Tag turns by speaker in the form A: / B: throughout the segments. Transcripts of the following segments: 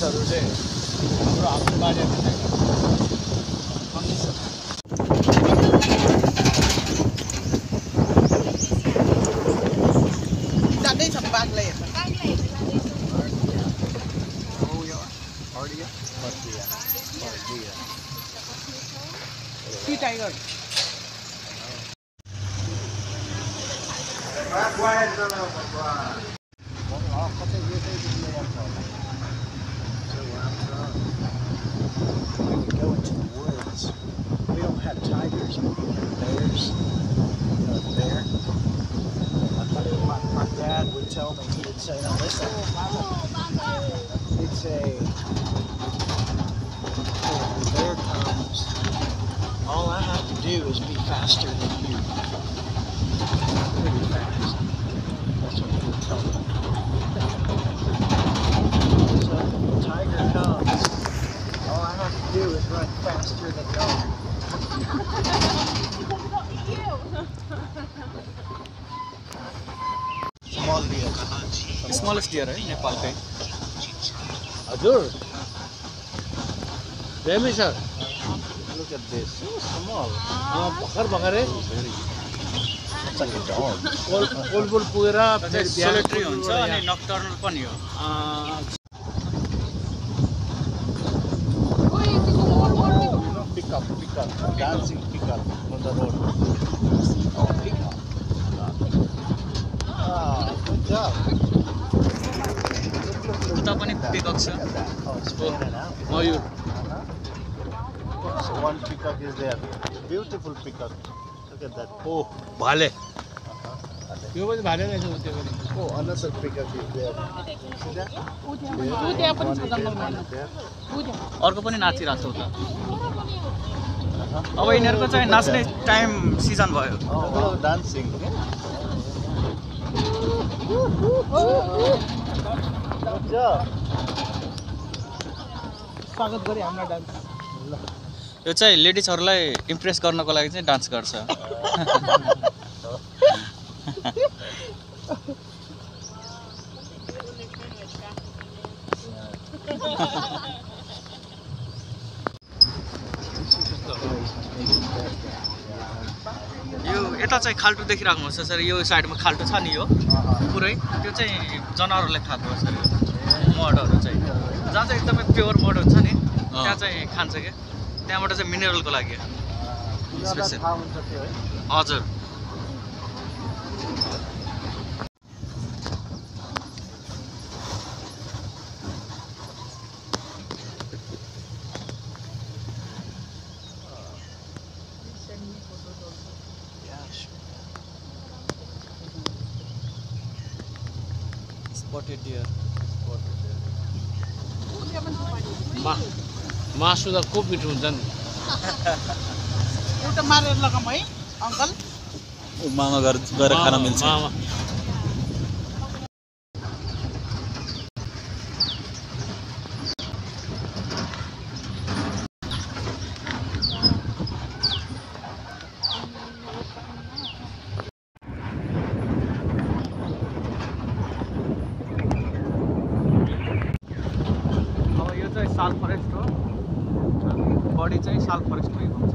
A: मानिसहरूले हाम्रो बारेमा
B: जाँदैछ बाघलाई हेर्न T tiger
A: go into the woods. We don't have tigers, but we have bears. Bear. My dad would tell me, he would say, now listen, he'd say, when the bear comes, all I have to do is be faster than you. Pretty fast. That's what he would tell me. So when the tiger comes, all I have to do is run faster than y'all. Small deer.
C: Smallest deer है नेपालकै
A: Hazur. Demi sir. Look at this. So small. Bakar hai. It's like a dog. Pol pugera
C: सोलेट्री हुन्छ अनि nocturnal पनि हो
A: Pick up. Dancing pick up on the road. Oh, pick up. Ah, good job.
C: उता पनि pickup छ
A: Oh, it's fanning out.
C: Mayur
A: So one peacock is there. Beautiful peacock. Look at that. Oh,
C: भाले
A: यो पनि भाले रहेछ त्यो पनि. Oh, another peacock is there. See that?
B: उद्या पनि छ जङ्गलमा
A: There.
C: अर्को पनि नाचिरहेको छ उता अब यिनीहरूको चाहिँ नाच्ने टाइम सिजन भयो
A: Oh, wow, dancing. Good job.
B: स्वागत गरे हाम्रो डान्स
C: यो चाहिँ लेडिजहरूलाई इम्प्रेस गर्नको लागि चाहिँ डान्स गर्छ यो यता चाहिँ खाल्टो देखिराख्नु छ सर यो साइडमा खाल्टो छ नि यो पुरै त्यो चाहिँ जनावरले खाएको हो सर मडहरू चाहिँ जहाँ चाहिँ एकदमै प्योर मड हुन्छ नि त्यहाँ चाहिँ खान्छ क्या त्यहाँबाट चाहिँ मिनरलको लागि स्पेसल हजुर spotted deer
A: मासु त खुब मिठो हुन्छ नि
B: एउटा मारेर लगाम है अङ्कल
C: मामा गएर खान मिल्छ साल फरेस्ट हो बडी चाहिँ साल फरेस्टमै हुन्छ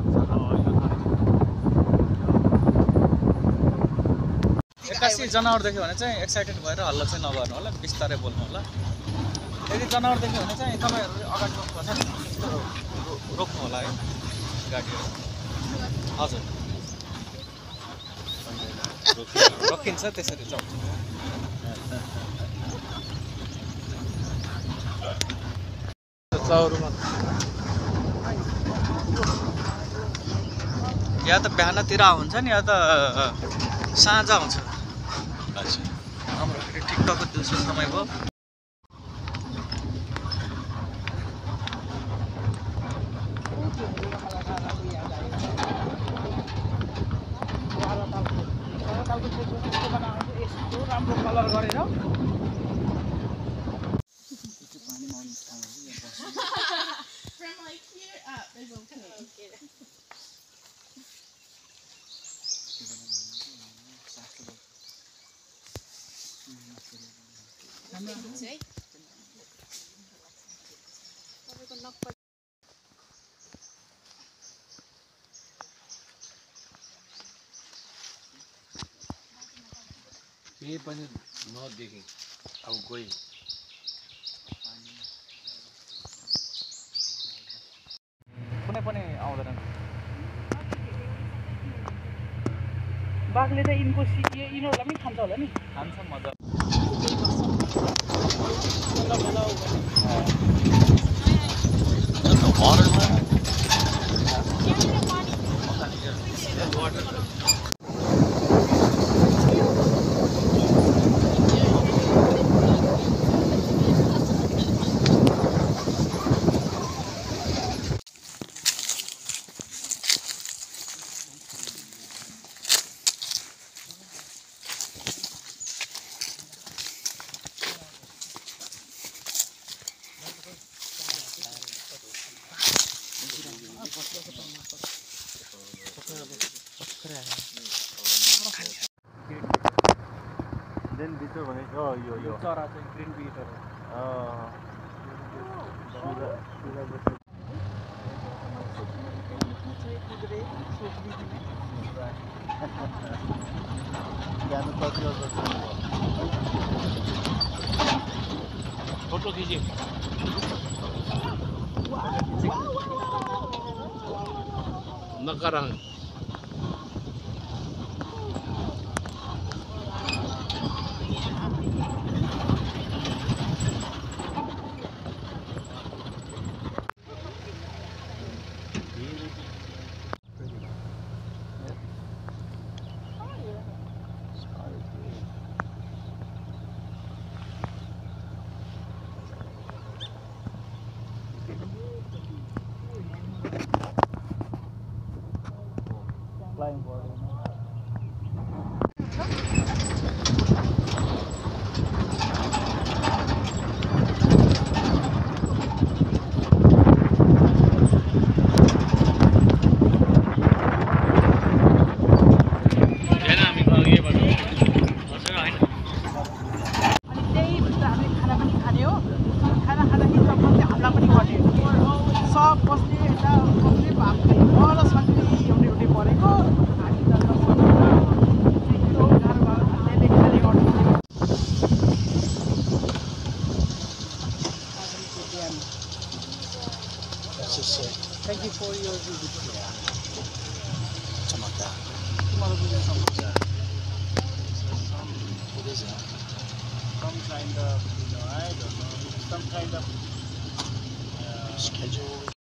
C: एक्कासी जनावर देख्यो भने चाहिँ एक्साइटेड भएर हल्ला चाहिँ नगर्नु होला बिस्तारै बोल्नु होला यदि जनावर देख्यो भने चाहिँ तपाईँहरूले अगाडि रोक्नुपर्छ रोक्नु होला है गाडीहरू हजुर रोकिन्छ त्यसरी चल्छ या त बिहानतिर हुन्छ नि या त साँझ आउँछ हाम्रो फेरि ठिक्कको दिउँसो समय भयो
B: राम्रो कलर गरेर
D: From like here up is okay.
E: केही पनि नदेखि अब गई
C: कुनै पनि आउँदैन
B: बाघले त यिनीहरूलाई पनि खान्छ होला नि
C: खान्छ मजा
E: देन भित्र भनेको यो
B: चरा चाहिँ ग्रिन बिटर
E: फोटो खिचे नकाराङ
B: flying bird. Thank you for your visit. Tomorrow we will come.
E: What is it?
B: Some kind of, I don't know, some kind of
E: Schedule.